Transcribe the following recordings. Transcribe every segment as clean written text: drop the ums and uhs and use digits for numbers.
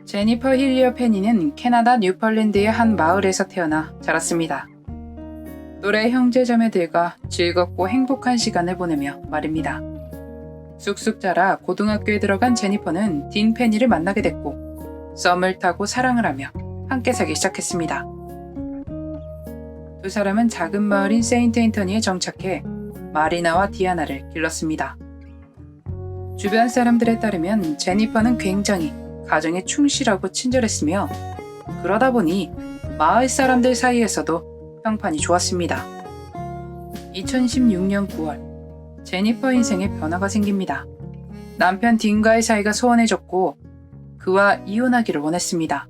제니퍼 힐리어 페니는 캐나다 뉴펄랜드의 한 마을에서 태어나 자랐습니다. 또래 형제자매들과 즐겁고 행복한 시간을 보내며 말입니다. 쑥쑥 자라 고등학교에 들어간 제니퍼는 딘 페니를 만나게 됐고 썸을 타고 사랑을 하며 함께 살기 시작했습니다. 두 사람은 작은 마을인 세인트 앤터니에 정착해 마리나와 디아나를 길렀습니다. 주변 사람들에 따르면 제니퍼는 굉장히 가정에 충실하고 친절했으며 그러다 보니 마을 사람들 사이에서도 평판이 좋았습니다. 2016년 9월 제니퍼 인생에 변화가 생깁니다. 남편 딘과의 사이가 소원해졌고 그와 이혼하기를 원했습니다.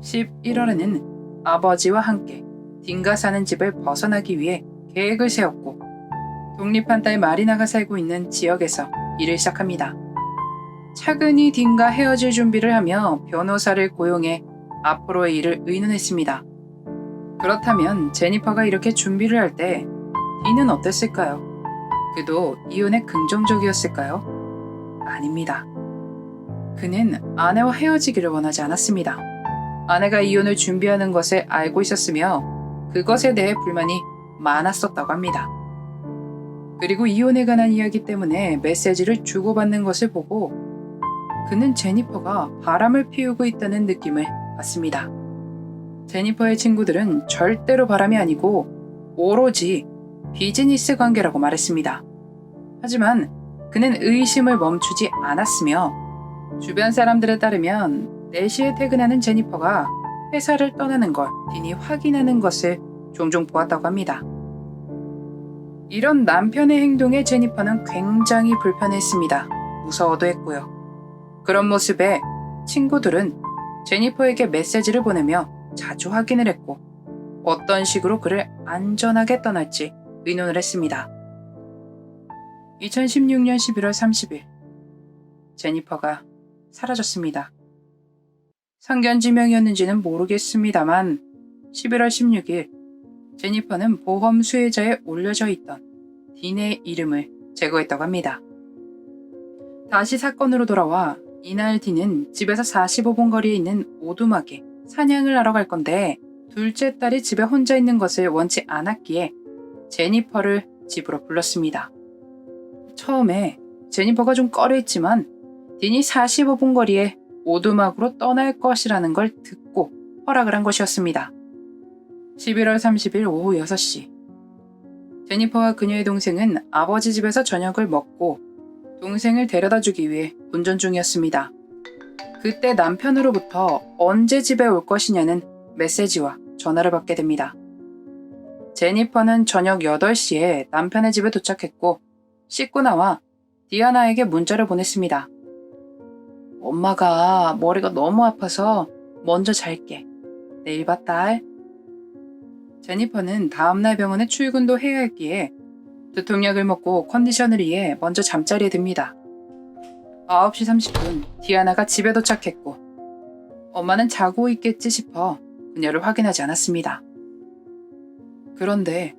11월에는 아버지와 함께 딘가 사는 집을 벗어나기 위해 계획을 세웠고 독립한 딸 마리나가 살고 있는 지역에서 일을 시작합니다. 차근히 딘과 헤어질 준비를 하며 변호사를 고용해 앞으로의 일을 의논했습니다. 그렇다면 제니퍼가 이렇게 준비를 할 때 딘은 어땠을까요? 그도 이혼에 긍정적이었을까요? 아닙니다. 그는 아내와 헤어지기를 원하지 않았습니다. 아내가 이혼을 준비하는 것을 알고 있었으며 그것에 대해 불만이 많았었다고 합니다. 그리고 이혼에 관한 이야기 때문에 메시지를 주고받는 것을 보고 그는 제니퍼가 바람을 피우고 있다는 느낌을 받습니다. 제니퍼의 친구들은 절대로 바람이 아니고 오로지 비즈니스 관계라고 말했습니다. 하지만 그는 의심을 멈추지 않았으며 주변 사람들에 따르면 4시에 퇴근하는 제니퍼가 회사를 떠나는 걸 딘이 확인하는 것을 종종 보았다고 합니다. 이런 남편의 행동에 제니퍼는 굉장히 불편했습니다. 무서워도 했고요. 그런 모습에 친구들은 제니퍼에게 메시지를 보내며 자주 확인을 했고 어떤 식으로 그를 안전하게 떠날지 의논을 했습니다. 2016년 11월 30일 제니퍼가 사라졌습니다. 상견지명이었는지는 모르겠습니다만 11월 16일 제니퍼는 보험 수혜자에 올려져 있던 딘의 이름을 제거했다고 합니다. 다시 사건으로 돌아와 이날 딘은 집에서 45분 거리에 있는 오두막에 사냥을 하러 갈 건데 둘째 딸이 집에 혼자 있는 것을 원치 않았기에 제니퍼를 집으로 불렀습니다. 처음에 제니퍼가 좀 꺼려했지만 딘이 45분 거리에 오두막으로 떠날 것이라는 걸 듣고 허락을 한 것이었습니다. 11월 30일 오후 6시 제니퍼와 그녀의 동생은 아버지 집에서 저녁을 먹고 동생을 데려다 주기 위해 운전 중이었습니다. 그때 남편으로부터 언제 집에 올 것이냐는 메시지와 전화를 받게 됩니다. 제니퍼는 저녁 8시에 남편의 집에 도착했고 씻고 나와 디아나에게 문자를 보냈습니다. 엄마가 머리가 너무 아파서 먼저 잘게. 내일 봐, 딸. 제니퍼는 다음날 병원에 출근도 해야 했기에 두통약을 먹고 컨디션을 위해 먼저 잠자리에 듭니다. 9시 30분 디아나가 집에 도착했고 엄마는 자고 있겠지 싶어 그녀를 확인하지 않았습니다. 그런데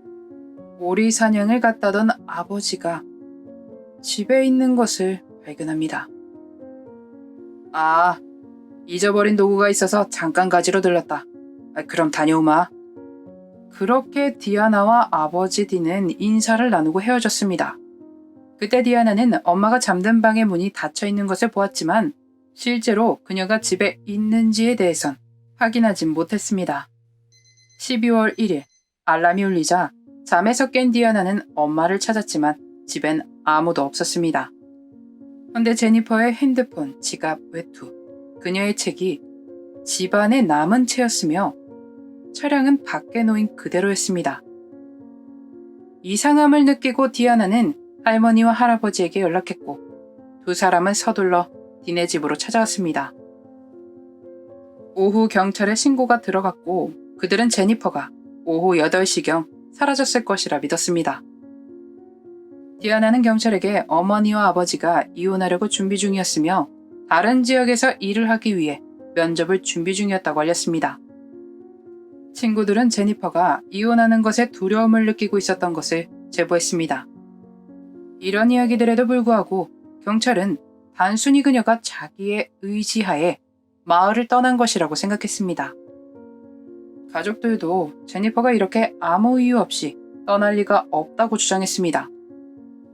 오리 사냥을 갔다던 아버지가 집에 있는 것을 발견합니다. 아, 잊어버린 도구가 있어서 잠깐 가지러 들렀다. 그럼 다녀오마. 그렇게 디아나와 아버지 딘은 인사를 나누고 헤어졌습니다. 그때 디아나는 엄마가 잠든 방의 문이 닫혀 있는 것을 보았지만 실제로 그녀가 집에 있는지에 대해선 확인하진 못했습니다. 12월 1일 알람이 울리자 잠에서 깬 디아나는 엄마를 찾았지만 집엔 아무도 없었습니다. 그런데 제니퍼의 핸드폰, 지갑, 외투, 그녀의 책이 집안에 남은 채였으며 차량은 밖에 놓인 그대로였습니다. 이상함을 느끼고 디아나는 할머니와 할아버지에게 연락했고 두 사람은 서둘러 딘의 집으로 찾아왔습니다. 오후 경찰에 신고가 들어갔고 그들은 제니퍼가 오후 8시경 사라졌을 것이라 믿었습니다. 디아나는 경찰에게 어머니와 아버지가 이혼하려고 준비 중이었으며 다른 지역에서 일을 하기 위해 면접을 준비 중이었다고 알렸습니다. 친구들은 제니퍼가 이혼하는 것에 두려움을 느끼고 있었던 것을 제보했습니다. 이런 이야기들에도 불구하고 경찰은 단순히 그녀가 자기의 의지하에 마을을 떠난 것이라고 생각했습니다. 가족들도 제니퍼가 이렇게 아무 이유 없이 떠날 리가 없다고 주장했습니다.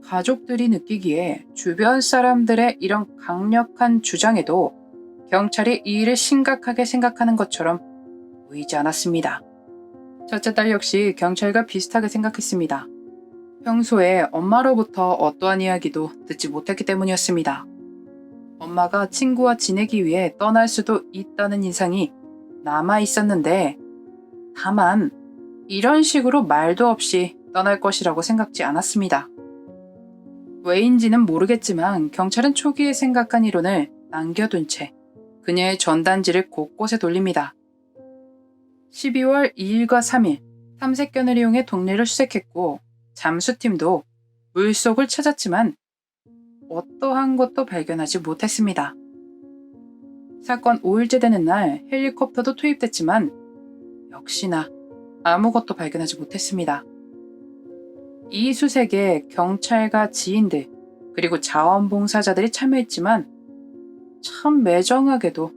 가족들이 느끼기에 주변 사람들의 이런 강력한 주장에도 경찰이 이 일을 심각하게 생각하는 것처럼 보이지 않았습니다. 첫째 딸 역시 경찰과 비슷하게 생각했습니다. 평소에 엄마로부터 어떠한 이야기도 듣지 못했기 때문이었습니다. 엄마가 친구와 지내기 위해 떠날 수도 있다는 인상이 남아 있었는데, 다만 이런 식으로 말도 없이 떠날 것이라고 생각지 않았습니다. 왜인지는 모르겠지만 경찰은 초기에 생각한 이론을 남겨둔 채 그녀의 전단지를 곳곳에 돌립니다. 12월 2일과 3일 탐색견을 이용해 동네를 수색했고 잠수팀도 물속을 찾았지만 어떠한 것도 발견하지 못했습니다. 사건 5일째 되는 날 헬리콥터도 투입됐지만 역시나 아무것도 발견하지 못했습니다. 이 수색에 경찰과 지인들 그리고 자원봉사자들이 참여했지만 참 매정하게도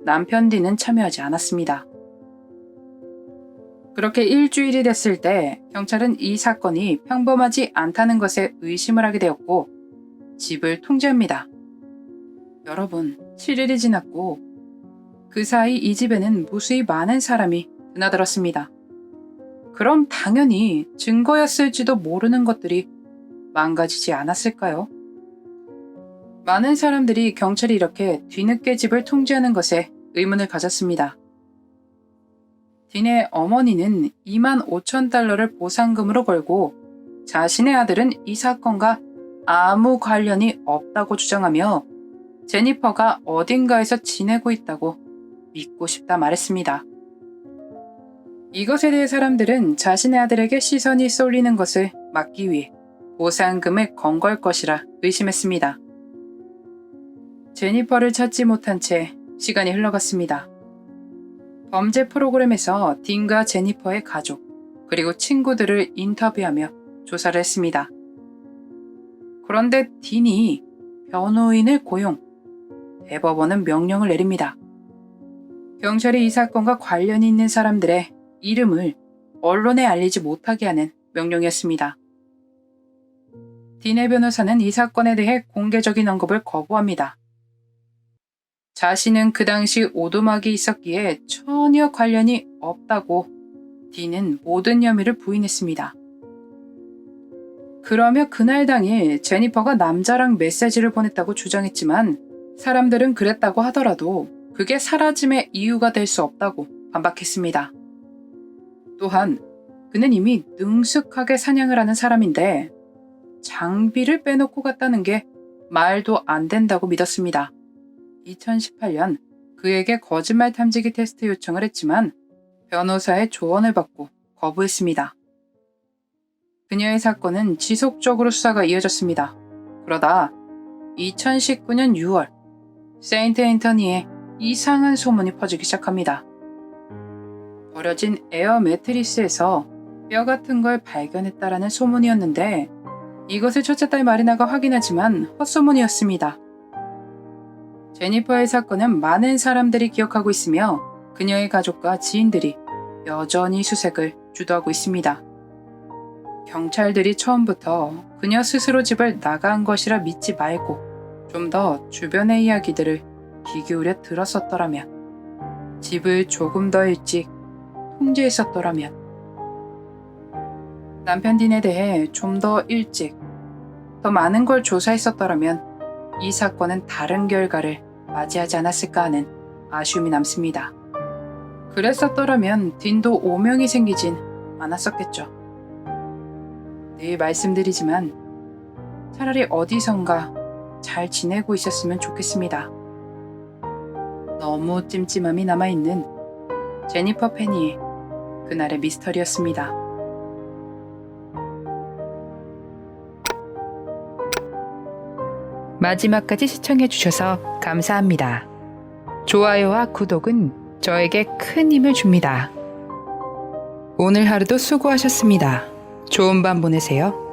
남편 디는 참여하지 않았습니다. 그렇게 일주일이 됐을 때 경찰은 이 사건이 평범하지 않다는 것에 의심을 하게 되었고 집을 통제합니다. 여러분, 7일이 지났고 그 사이 이 집에는 무수히 많은 사람이 드나들었습니다. 그럼 당연히 증거였을지도 모르는 것들이 망가지지 않았을까요? 많은 사람들이 경찰이 이렇게 뒤늦게 집을 통제하는 것에 의문을 가졌습니다. 딘의 어머니는 25,000달러를 보상금으로 걸고 자신의 아들은 이 사건과 아무 관련이 없다고 주장하며 제니퍼가 어딘가에서 지내고 있다고 믿고 싶다 말했습니다. 이것에 대해 사람들은 자신의 아들에게 시선이 쏠리는 것을 막기 위해 보상금을 건 걸 것이라 의심했습니다. 제니퍼를 찾지 못한 채 시간이 흘러갔습니다. 범죄 프로그램에서 딘과 제니퍼의 가족 그리고 친구들을 인터뷰하며 조사를 했습니다. 그런데 딘이 변호인을 고용, 대법원은 명령을 내립니다. 경찰이 이 사건과 관련이 있는 사람들의 이름을 언론에 알리지 못하게 하는 명령이었습니다. 딘의 변호사는 이 사건에 대해 공개적인 언급을 거부합니다. 자신은 그 당시 오두막이 있었기에 전혀 관련이 없다고 딘은 모든 혐의를 부인했습니다. 그러며 그날 당일 제니퍼가 남자랑 메시지를 보냈다고 주장했지만 사람들은 그랬다고 하더라도 그게 사라짐의 이유가 될 수 없다고 반박했습니다. 또한 그는 이미 능숙하게 사냥을 하는 사람인데 장비를 빼놓고 갔다는 게 말도 안 된다고 믿었습니다. 2018년 그에게 거짓말 탐지기 테스트 요청을 했지만 변호사의 조언을 받고 거부했습니다. 그녀의 사건은 지속적으로 수사가 이어졌습니다. 그러다 2019년 6월 세인트 앤터니에 이상한 소문이 퍼지기 시작합니다. 버려진 에어 매트리스에서 뼈 같은 걸 발견했다라는 소문이었는데 이것을 첫째 딸 마리나가 확인하지만 헛소문이었습니다. 제니퍼의 사건은 많은 사람들이 기억하고 있으며 그녀의 가족과 지인들이 여전히 수색을 주도하고 있습니다. 경찰들이 처음부터 그녀 스스로 집을 나간 것이라 믿지 말고 좀 더 주변의 이야기들을 귀 기울여 들었었더라면, 집을 조금 더 일찍 통제했었더라면, 남편 딘에 대해 좀 더 일찍 더 많은 걸 조사했었더라면 이 사건은 다른 결과를 맞이하지 않았을까 하는 아쉬움이 남습니다. 그랬었더라면 딘도 오명이 생기진 않았었겠죠. 늘 말씀드리지만 차라리 어디선가 잘 지내고 있었으면 좋겠습니다. 너무 찜찜함이 남아있는 제니퍼 페니의 그날의 미스터리였습니다. 마지막까지 시청해주셔서 감사합니다. 좋아요와 구독은 저에게 큰 힘을 줍니다. 오늘 하루도 수고하셨습니다. 좋은 밤 보내세요.